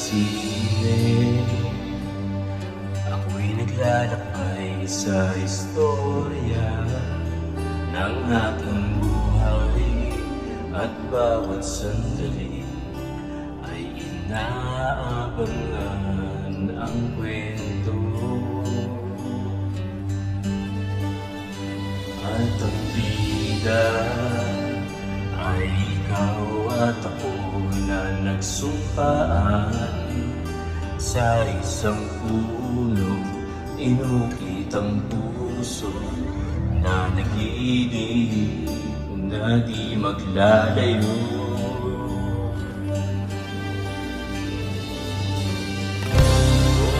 sine. Ako'y naglalakbay sa istorya ng aking buhay, at bawat sandali ay inaabangan ang kwento. At ang bida ay ikaw at ako na nagsumpaan sa isang puno. Inukit ang puso na nag-iinip na di maglalayo.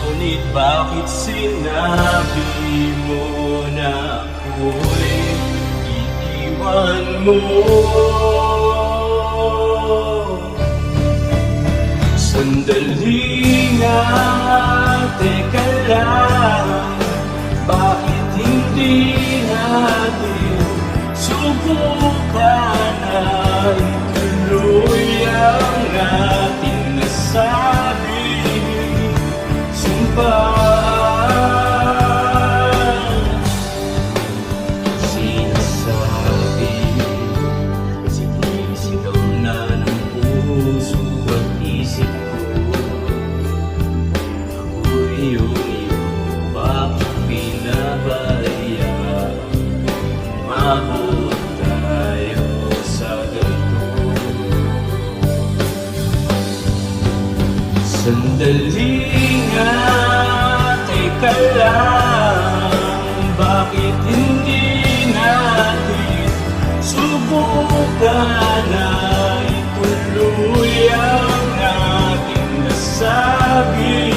Ngunit bakit sinabi mo na ako'y iiwan mo? Sandali nga, teka lang, bakit hindi natin subukan na ituloy ang ating nasabi? Sinasabi, sinisigaw na ng puso at isip ko. Ako'y iyong iyo, bakit pinabaya? Mabot tayo sa ganito. Sandali nga, teka lang, bakit hindi natin subukan na ituloy ang ating nasabi?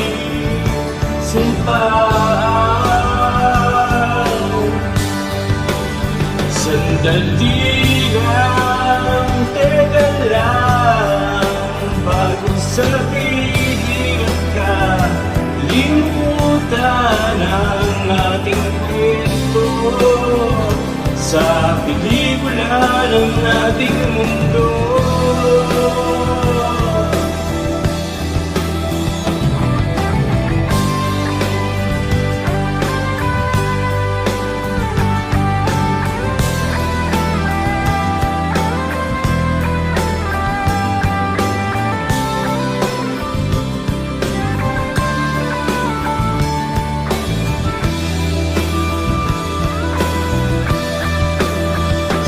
Sandali lang, teka lang, bago sabihin ka, limutan ang ating kwento sa pelikula ng ating mundo.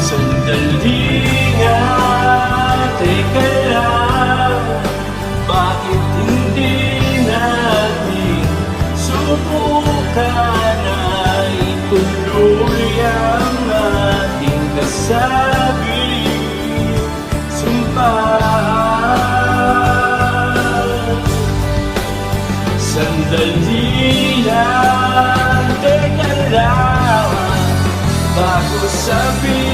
Sandali nga, teka lang, bakit hindi natin subukan na ituloy ang ating kasabi? Sandali lang, teka lang, bago sabihin